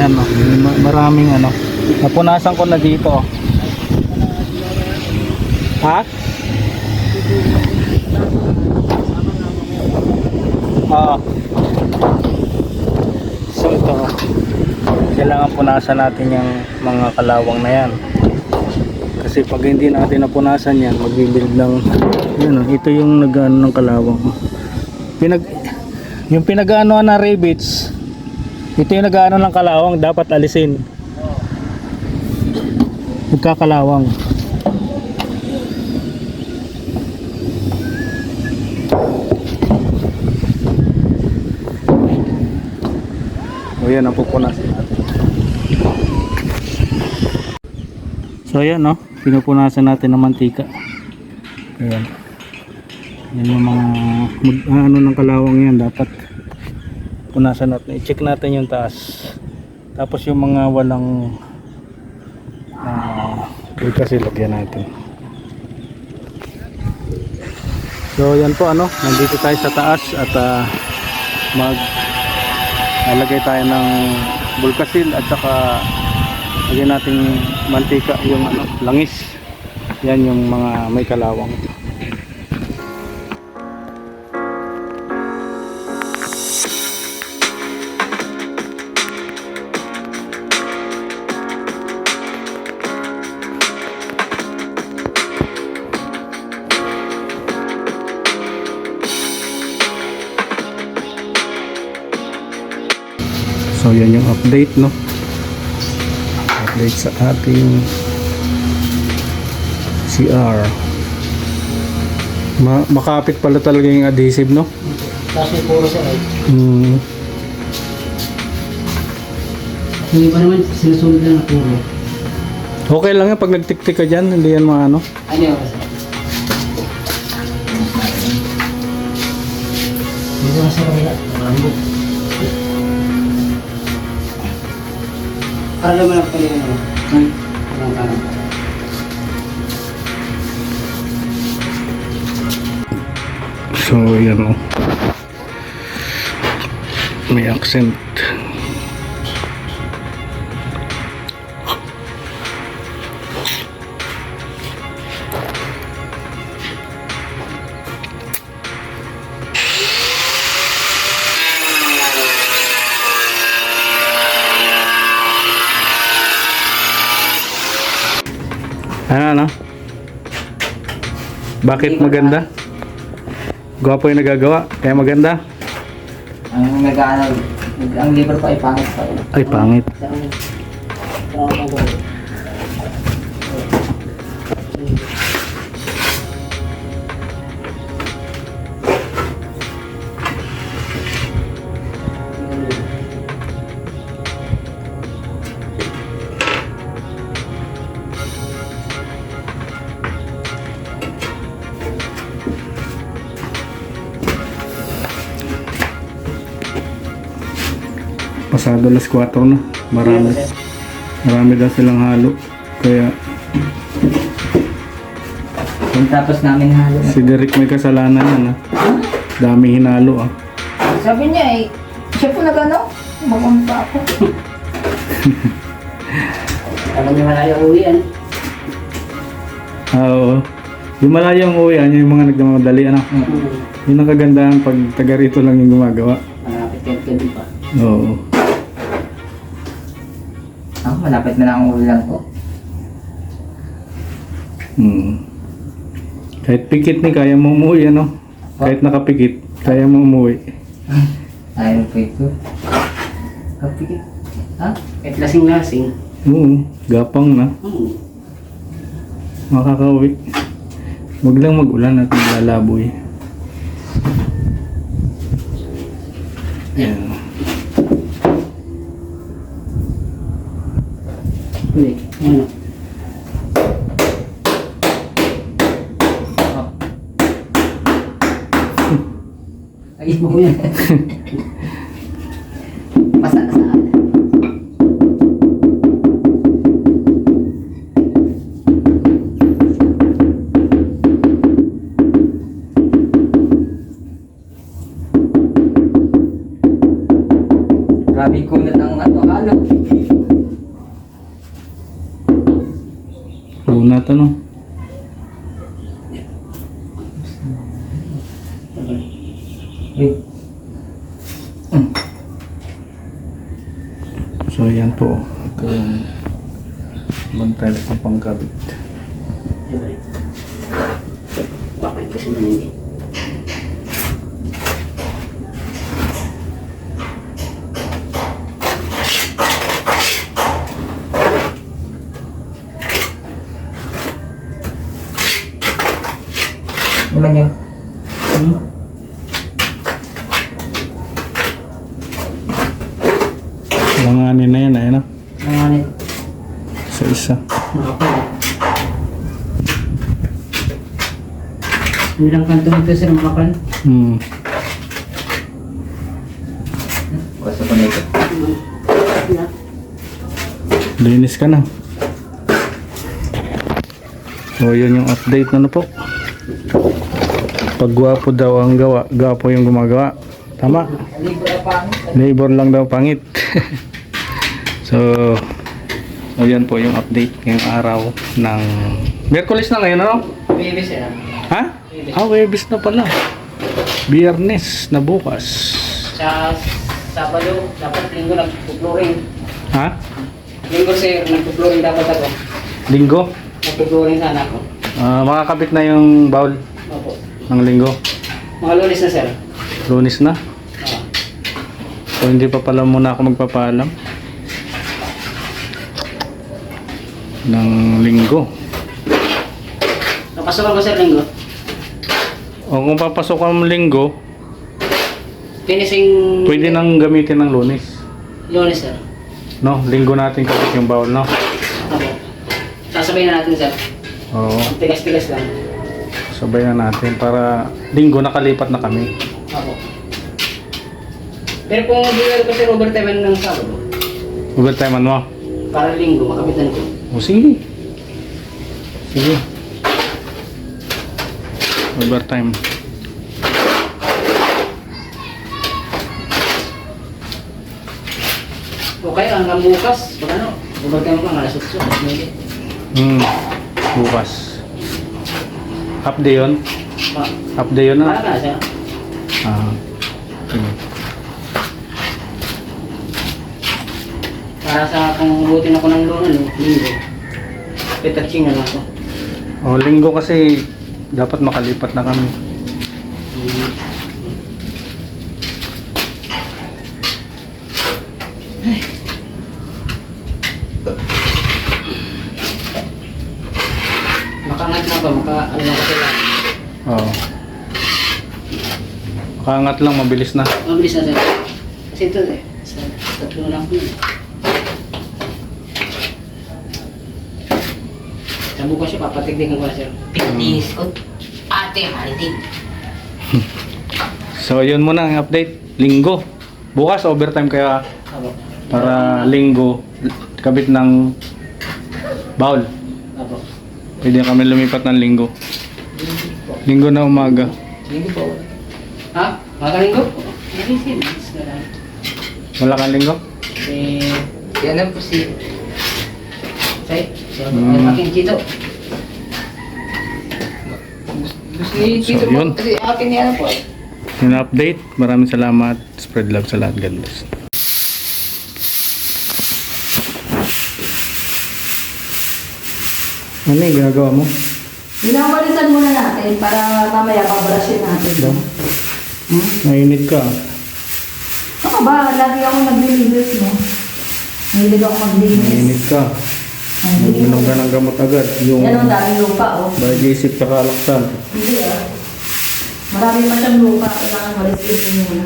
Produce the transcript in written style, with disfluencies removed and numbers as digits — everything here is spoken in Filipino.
Ayan, no? Maraming ano. Napunasan ko na dito. Ha? Oo. So ito, kailangan punasan natin yung mga kalawang na yan. Kasi pag hindi natin napunasan yan, magbibuild lang. Yun, ito yung nag-ano ng kalawang. Yung pinag-ano na rabbits, ito yung nag-ano ng kalawang, dapat alisin. Nagkakalawang. O yan ang pupunasan natin. So ayan, no, pinupunasan natin ng mantika. Ayan. Yan yung mga ano ng kalawang yan, dapat punasan natin. I-check natin yung taas. Tapos yung mga walang kasi lagyan natin. So yan po, ano, nandito tayo sa taas at lalagay tayo ng bulkasil at saka lagyan natin mantika, yung ano, langis. Yan yung mga may kalawang. So yan yung update, no, update sa ating CR. Makapit pala talaga yung adhesive, no? Kasi puro sa ay. Hindi pa naman sinusunod lang na puro. Okay lang yan pag nagtiktik ka dyan, hindi yan maano. Ano yung kasi? Dito na sa kabila. Rambo. Para naman ako pala ano. Parang parang. So yan, o, may accent. Ano? Bakit maganda? Gwapo yung nagagawa, kaya maganda. Ang nag-ano, ang liver pa ay pangit pa. Ay, pangit. Pasado alas 4 na. Marami daw silang halo. Kaya Yung tapos namin halo. si Derek may kasalanan yan, ha? Dami hinalo, ah. Sabi niya eh, siya po nag-ano? Magumpa ako. Alam niyo malayo uwian. Oo. Yung malayong uwian, yung mga nagmamadali, ano? Yun ang kagandahan pag taga rito lang yung gumagawa. Malapit ka pa. Oo. Ako, malapit na lang ang ulan ko. Kahit pikit ni, kaya mo umuwi, ano? Kahit nakapikit, kaya mo umuwi. Ayaw po ito. Kapikit. Ha? Kahit lasing-lasing. Oo, gapang na. Makakauwi. Huwag lang mag-ulan at maglalaboy. Yan. Uy, ano? Ay, mo yan. Basta na saan. Grabe kunat ang ano, halo. Una to, no? Wait. So yan po. Ito yung bantay ng pangkabit. Bakit kasi naman naman yun. Mga anin na yan, ayun na. Nanganit. Isa-isa. Ilang kanto ito sir makapan? Basta pa nito. Linis ka na. So yun yung update na po. Pag gwapo daw ang gawa, gwapo yung gumagawa. Tama. Labor lang daw pangit. So yan po yung update ngayong araw ng Miyerkules na ngayon, ano? Baby sir. Ha? Webis na pala. Biyernes na bukas. Sa Sabado, dapat linggo nagpo-flooring. Ha? Linggo sir, nagpo-flooring dapat ako. Linggo? Nagpo-flooring sana ako. Makakabit na yung bowl Opo. ng linggo. Mga Lunes na sir. Lunes na. Ah. So hindi pa pala muna ako magpapaalam ng linggo. Napasukan ko sir linggo. O kung papasok ang linggo, Finishing pwede nang gamitin ng Lunes. Lunes sir. No, linggo natin kapit yung bowl, no? Opo. Sasabihin na natin sir. Oo, Tigas-tigas lang. sabay na natin para linggo nakalipat na kami. Opo. Pero kung mag-iwala ko sir overtime ng Sabado, Overtime mo? para linggo makapitan ko. O sige. Sige. Overtime. Okay, hanggang bukas, pag ano, overtime ko, alas 8. Bukas. Half day yun? Half day yun, Para na? ka siya. Sige. Para sa kung butin ako ng linggo. Petaching na lang ako. O, linggo kasi dapat makalipat na kami. Makangat na ba? Ano na kasi lang. Oo. Makaangat lang, mabilis na. Mabilis na sir. Kasi ito eh, sa tatlo lang ko yun. Sa bukas siya, papatigdigan ko na sir. Pinis ko. Ate, halitin. So, yun muna ang update. Linggo. Bukas, overtime kaya Abo. para linggo, kabit ng bowl. Abo. Pwede kami lumipat ng linggo. Linggo na umaga. Linggo po. Ha? Makalinggo? Linggo. Wala kang linggo? Yan lang po si... Say, siya aking Chito. Gusto ni Chito So, yun. po. Kasi akin yan po. Yun ang update. Maraming salamat. Spread love sa lahat. God bless. Ano yung ginagawa mo? Binabalisan muna natin para mamaya pabrushin natin. Mainit ka. Ano ba? Lagi ako naglilinis mo. Mahilig ako maglinis. Mainit ka. Minom ka ng gamot agad. Yung Yan ang dami lupa, oh. digestive ka kalaksan. Hindi, ah. Marami pa siyang lupa. Kailangan malisin mo muna.